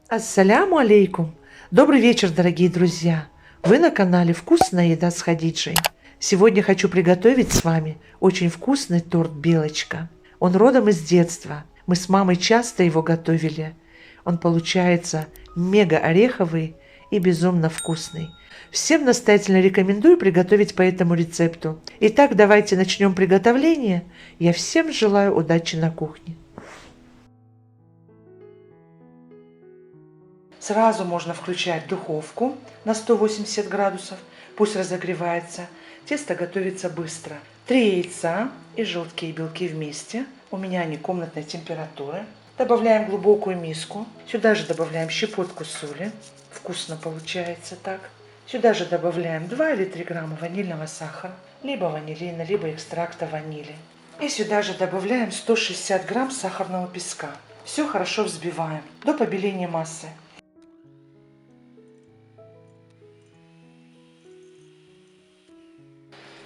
Ассаляму алейкум! Добрый вечер, дорогие друзья! Вы на канале «Вкусная еда с Хадиджей». Сегодня хочу приготовить с вами очень вкусный торт «Белочка». Он родом из детства. Мы с мамой часто его готовили. Он получается мега ореховый и безумно вкусный. Всем настоятельно рекомендую приготовить по этому рецепту. Итак, давайте начнем приготовление. Я всем желаю удачи на кухне. Сразу можно включать духовку на 180 градусов, пусть разогревается. Тесто готовится быстро. 3 яйца и желтки и белки вместе. У меня они комнатной температуры. Добавляем глубокую миску. Сюда же добавляем щепотку соли. Вкусно получается так. Сюда же добавляем 2 или 3 грамма ванильного сахара, либо ванилина, либо экстракта ванили. И сюда же добавляем 160 грамм сахарного песка. Все хорошо взбиваем до побеления массы.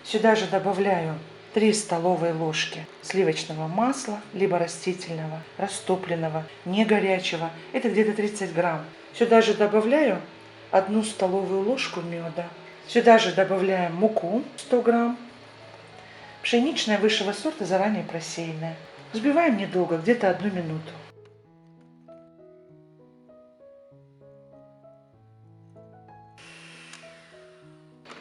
Сюда же добавляю 3 столовые ложки сливочного масла, либо растительного, растопленного, не горячего. Это где-то 30 грамм. Сюда же добавляю 1 столовую ложку меда. Сюда же добавляем муку 100 грамм. Пшеничная высшего сорта, заранее просеянная. Взбиваем недолго, где-то 1 минуту.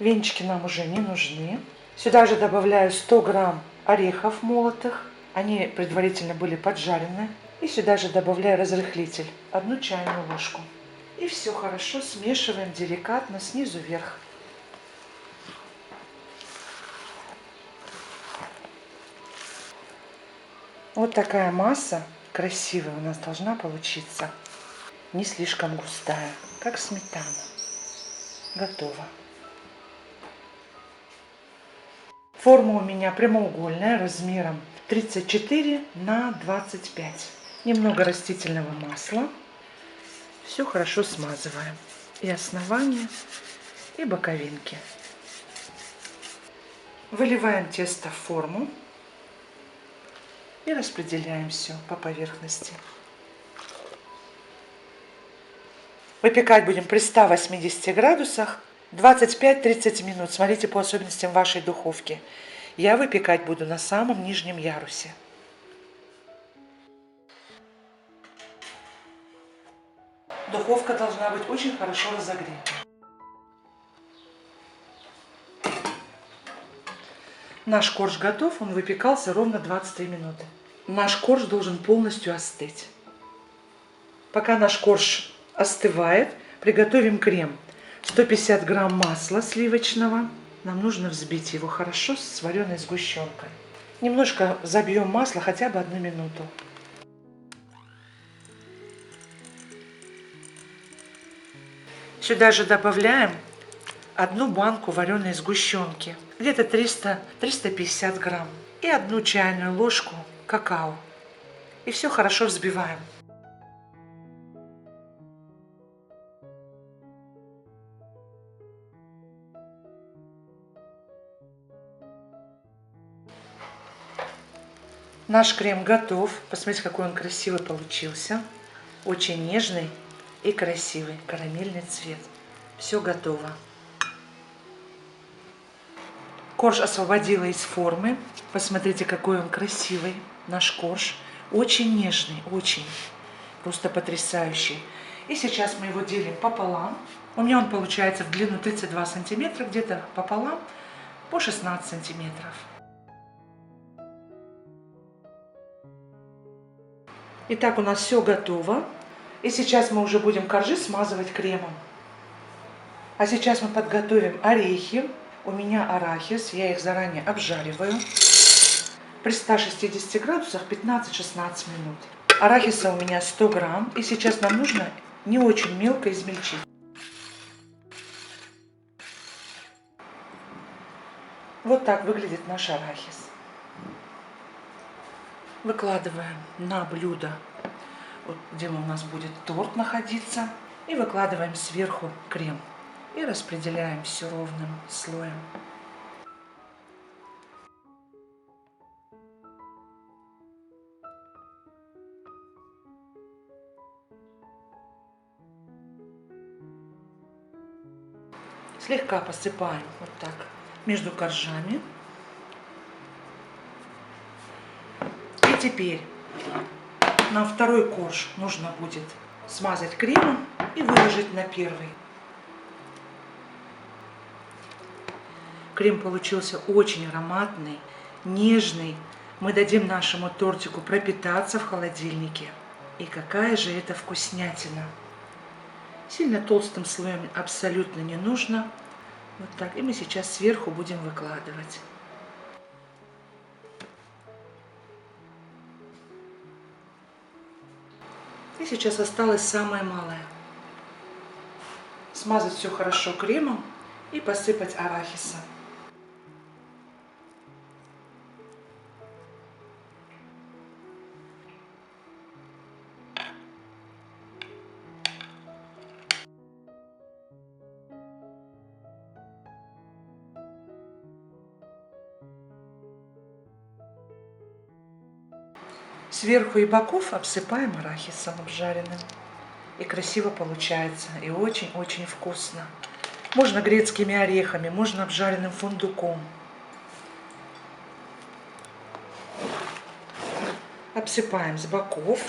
Венчики нам уже не нужны. Сюда же добавляю 100 грамм орехов молотых. Они предварительно были поджарены. И сюда же добавляю разрыхлитель, 1 чайную ложку. И все хорошо смешиваем деликатно снизу вверх. Вот такая масса красивая у нас должна получиться. Не слишком густая, как сметана. Готово. Форма у меня прямоугольная, размером 34 на 25. Немного растительного масла. Все хорошо смазываем. И основание, и боковинки. Выливаем тесто в форму и распределяем все по поверхности. Выпекать будем при 180 градусах 25-30 минут. Смотрите по особенностям вашей духовки. Я выпекать буду на самом нижнем ярусе. Духовка должна быть очень хорошо разогрета. Наш корж готов, он выпекался ровно 23 минуты. Наш корж должен полностью остыть. Пока наш корж остывает, приготовим крем. 150 грамм масла сливочного. Нам нужно взбить его хорошо с вареной сгущенкой. Немножко забьем масло, хотя бы 1 минуту. Сюда же добавляем 1 банку вареной сгущенки, где-то 300-350 грамм, и 1 чайную ложку какао. И все хорошо взбиваем. Наш крем готов. Посмотрите, какой он красивый получился. Очень нежный и красивый карамельный цвет. Все готово. Корж освободила из формы. Посмотрите, какой он красивый. Наш корж. Очень нежный, очень. Просто потрясающий. И сейчас мы его делим пополам. У меня он получается в длину 32 сантиметра, где-то пополам по 16 сантиметров. Итак, у нас все готово. И сейчас мы уже будем коржи смазывать кремом. А сейчас мы подготовим орехи. У меня арахис, я их заранее обжариваю. При 160 градусах 15-16 минут. Арахиса у меня 100 грамм. И сейчас нам нужно не очень мелко измельчить. Вот так выглядит наш арахис. Выкладываем на блюдо, вот где у нас будет торт находиться. И выкладываем сверху крем. И распределяем все ровным слоем. Слегка посыпаем вот так между коржами. И теперь на второй корж нужно будет смазать кремом и выложить на первый. Крем получился очень ароматный, нежный. Мы дадим нашему тортику пропитаться в холодильнике. И какая же это вкуснятина! Сильно толстым слоем абсолютно не нужно. Вот так. И мы сейчас сверху будем выкладывать. И сейчас осталось самое малое. Смазать все хорошо кремом и посыпать арахисом. Сверху и боков обсыпаем арахисом обжаренным. И красиво получается, и очень-очень вкусно. Можно грецкими орехами, можно обжаренным фундуком. Обсыпаем с боков.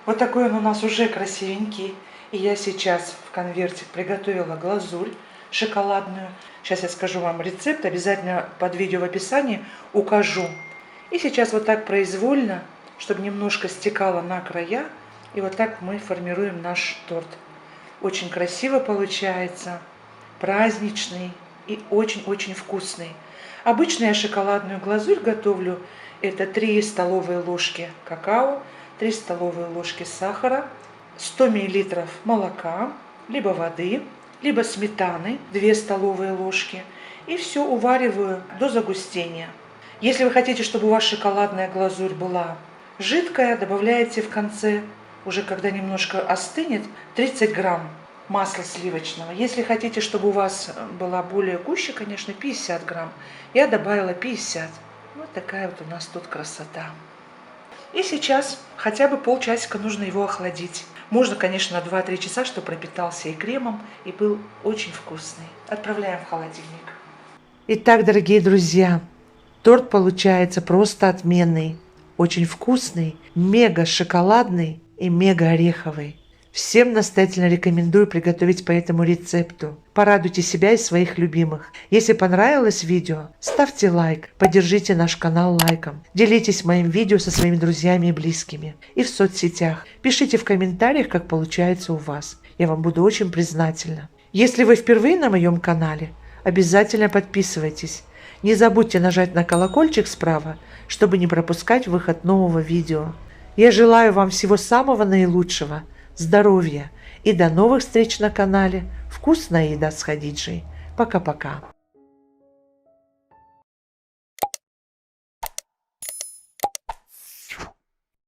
Вот такой он у нас уже красивенький. И я сейчас в конвертик приготовила глазурь шоколадную. Сейчас я скажу вам рецепт, обязательно под видео в описании укажу. И сейчас вот так произвольно, чтобы немножко стекало на края, и вот так мы формируем наш торт. Очень красиво получается, праздничный и очень-очень вкусный. Обычно я шоколадную глазурь готовлю, это 3 столовые ложки какао, 3 столовые ложки сахара, 100 мл молока, либо воды, либо сметаны, 2 столовые ложки. И все увариваю до загустения. Если вы хотите, чтобы у вас шоколадная глазурь была жидкая, добавляете в конце, уже когда немножко остынет, 30 грамм масла сливочного. Если хотите, чтобы у вас была более гуще, конечно, 50 грамм. Я добавила 50. Вот такая вот у нас тут красота. И сейчас хотя бы полчасика нужно его охладить. Можно, конечно, 2-3 часа, чтобы пропитался и кремом, и был очень вкусный. Отправляем в холодильник. Итак, дорогие друзья, торт получается просто отменный. Очень вкусный, мега шоколадный и мега ореховый. Всем настоятельно рекомендую приготовить по этому рецепту. Порадуйте себя и своих любимых. Если понравилось видео, ставьте лайк, поддержите наш канал лайком. Делитесь моим видео со своими друзьями и близкими. И в соцсетях. Пишите в комментариях, как получается у вас. Я вам буду очень признательна. Если вы впервые на моем канале, обязательно подписывайтесь. Не забудьте нажать на колокольчик справа, чтобы не пропускать выход нового видео. Я желаю вам всего самого наилучшего. Здоровья и до новых встреч на канале «Вкусная еда с Хадиджей». Пока-пока.